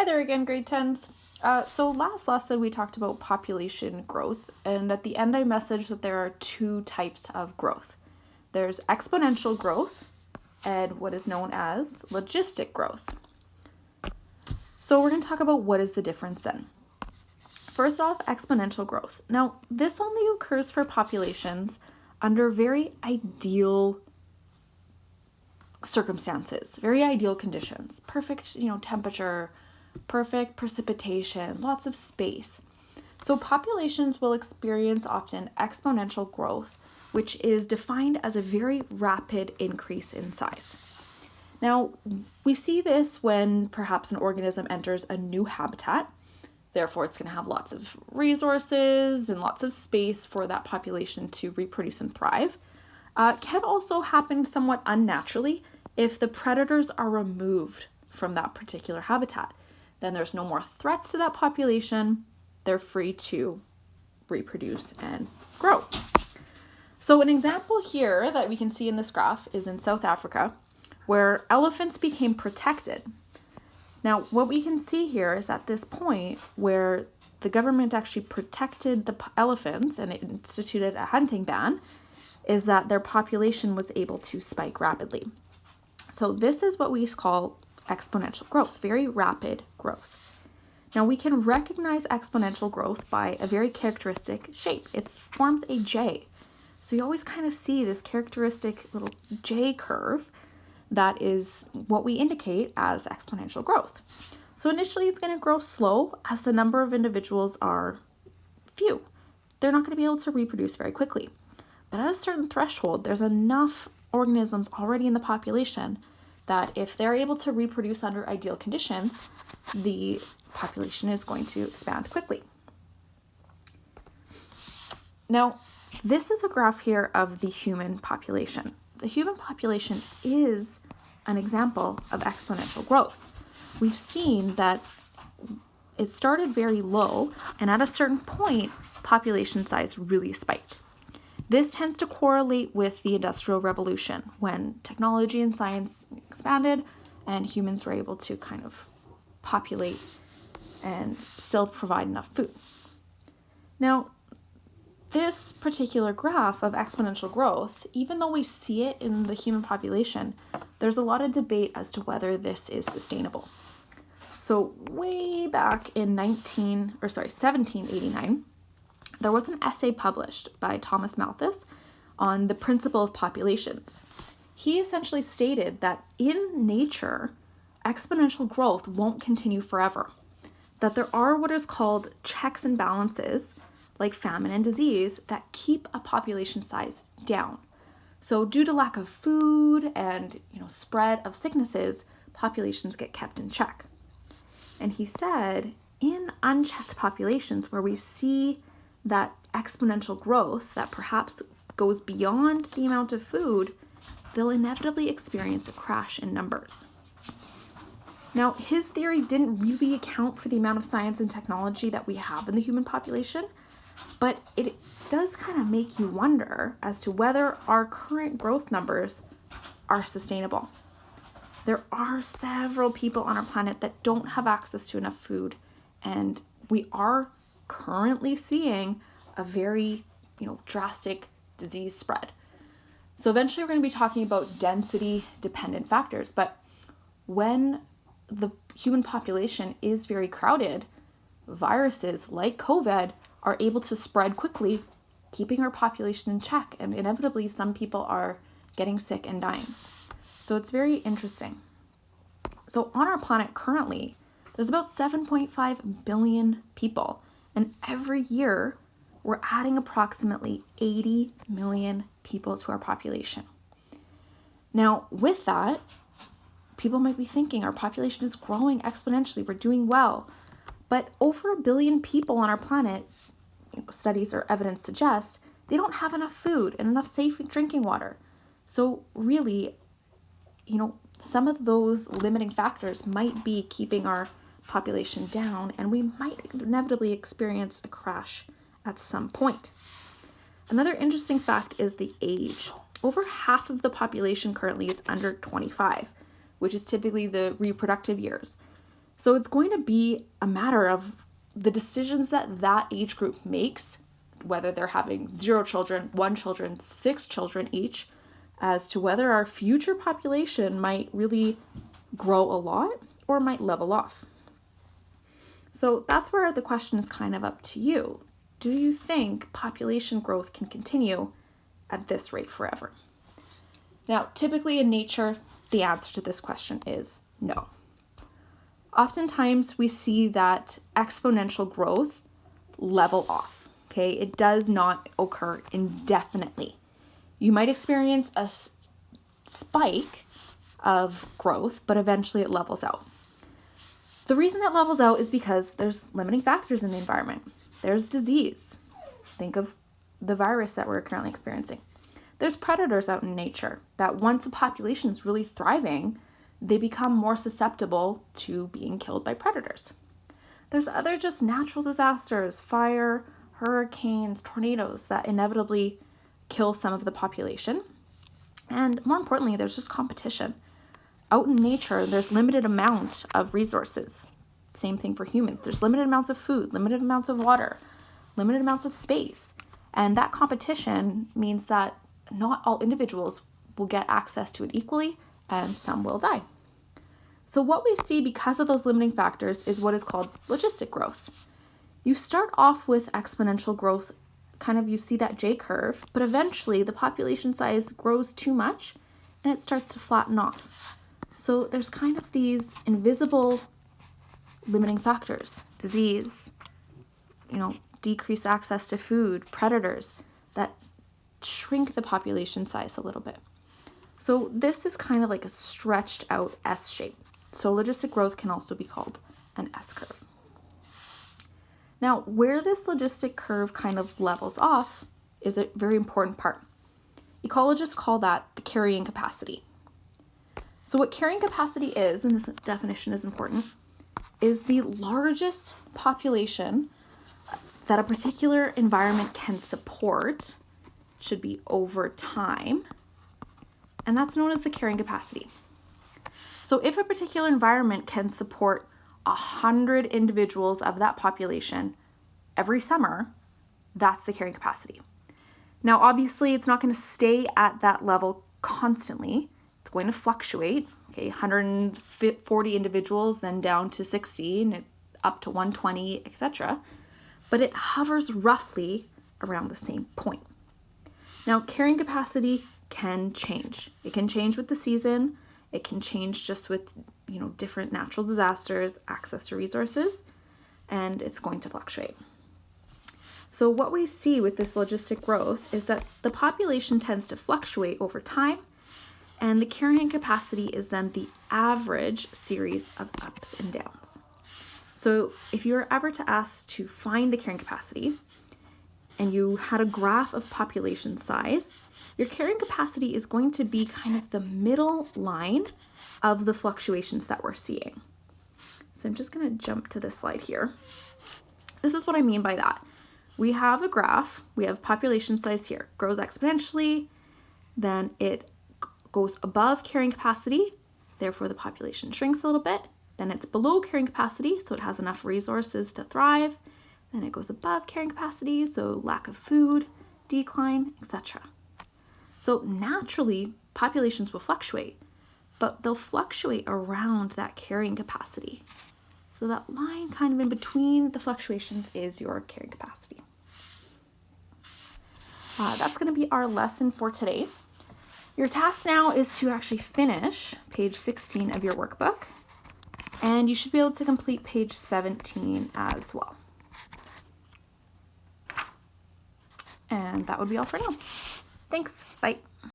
Hi there again, grade 10s. So last lesson we talked about population growth, and at the end I messaged that there are two types of growth. There's exponential growth and what is known as logistic growth. So we're going to talk about what is the difference then. First off, exponential growth. Now, this only occurs for populations under very ideal circumstances, very ideal conditions, perfect, temperature, perfect precipitation, lots of space. So populations will experience often exponential growth, which is defined as a very rapid increase in size. Now, we see this when perhaps an organism enters a new habitat. Therefore, it's going to have lots of resources and lots of space for that population to reproduce and thrive. Can also happen somewhat unnaturally if the predators are removed from that particular habitat. Then there's no more threats to that population. They're free to reproduce and grow. So an example here that we can see in this graph is in South Africa, where elephants became protected. Now, what we can see here is at this point where the government actually protected the elephants and it instituted a hunting ban, is that their population was able to spike rapidly. So this is what we call exponential growth, very rapid growth. Now we can recognize exponential growth by a very characteristic shape. It forms a J. So you always kind of see this characteristic little J curve that is what we indicate as exponential growth. So initially it's going to grow slow as the number of individuals are few. They're not going to be able to reproduce very quickly. But at a certain threshold, there's enough organisms already in the population that if they're able to reproduce under ideal conditions, the population is going to expand quickly. Now, this is a graph here of the human population. The human population is an example of exponential growth. We've seen that it started very low, and at a certain point, population size really spiked. This tends to correlate with the Industrial Revolution, when technology and science expanded and humans were able to kind of populate and still provide enough food. Now, this particular graph of exponential growth, even though we see it in the human population, there's a lot of debate as to whether this is sustainable. So way back in 1789, there was an essay published by Thomas Malthus on the principle of populations. He essentially stated that in nature, exponential growth won't continue forever, that there are what is called checks and balances, like famine and disease, that keep a population size down. So due to lack of food and spread of sicknesses, populations get kept in check. And he said, in unchecked populations where we see that exponential growth that perhaps goes beyond the amount of food, they'll inevitably experience a crash in numbers. Now, his theory didn't really account for the amount of science and technology that we have in the human population, but it does kind of make you wonder as to whether our current growth numbers are sustainable. There are several people on our planet that don't have access to enough food, and we are currently seeing a very, drastic disease spread. So eventually we're going to be talking about density dependent factors, but when the human population is very crowded, viruses like COVID are able to spread quickly, keeping our population in check, and inevitably some people are getting sick and dying. So it's very interesting. So on our planet currently, there's about 7.5 billion people, and every year we're adding approximately 80 million people to our population. Now, with that, people might be thinking our population is growing exponentially, we're doing well, but over 1 billion people on our planet, studies or evidence suggest, they don't have enough food and enough safe drinking water. So really, some of those limiting factors might be keeping our population down, and we might inevitably experience a crash at some point. Another interesting fact is the age. Over half of the population currently is under 25, which is typically the reproductive years. So it's going to be a matter of the decisions that age group makes, whether they're having 0 children, 1 children, 6 children each, as to whether our future population might really grow a lot or might level off. So that's where the question is kind of up to you. Do you think population growth can continue at this rate forever? Now, typically in nature, the answer to this question is no. Oftentimes we see that exponential growth level off, okay? It does not occur indefinitely. You might experience a spike of growth, but eventually it levels out. The reason it levels out is because there's limiting factors in the environment. There's disease. Think of the virus that we're currently experiencing. There's predators out in nature that once a population is really thriving, they become more susceptible to being killed by predators. There's other just natural disasters, fire, hurricanes, tornadoes that inevitably kill some of the population. And more importantly, there's just competition. Out in nature, there's limited amount of resources. Same thing for humans. There's limited amounts of food, limited amounts of water, limited amounts of space. And that competition means that not all individuals will get access to it equally, and some will die. So what we see because of those limiting factors is what is called logistic growth. You start off with exponential growth, kind of you see that J curve, but eventually the population size grows too much and it starts to flatten off. So there's kind of these invisible limiting factors, disease, decreased access to food, predators that shrink the population size a little bit. So this is kind of like a stretched out S shape. So logistic growth can also be called an S curve. Now, where this logistic curve kind of levels off is a very important part. Ecologists call that the carrying capacity. So what carrying capacity is, and this definition is important, is the largest population that a particular environment can support, should be over time, and that's known as the carrying capacity. So if a particular environment can support 100 individuals of that population every summer, that's the carrying capacity. Now, obviously, it's not going to stay at that level constantly. It's going to fluctuate, okay, 140 individuals, then down to 60, and up to 120, etc. But it hovers roughly around the same point. Now, carrying capacity can change. It can change with the season. It can change just with, different natural disasters, access to resources, and it's going to fluctuate. So what we see with this logistic growth is that the population tends to fluctuate over time, and the carrying capacity is then the average series of ups and downs. So if you're ever to ask to find the carrying capacity, and you had a graph of population size, your carrying capacity is going to be kind of the middle line of the fluctuations that we're seeing. So I'm just going to jump to this slide here. This is what I mean by that. We have a graph, we have population size here, grows exponentially, then it goes above carrying capacity, therefore the population shrinks a little bit, then it's below carrying capacity, so it has enough resources to thrive, then it goes above carrying capacity, so lack of food, decline, etc. So naturally, populations will fluctuate, but they'll fluctuate around that carrying capacity. So that line kind of in between the fluctuations is your carrying capacity. That's going to be our lesson for today. Your task now is to actually finish page 16 of your workbook, and you should be able to complete page 17 as well. And that would be all for now. Thanks. Bye.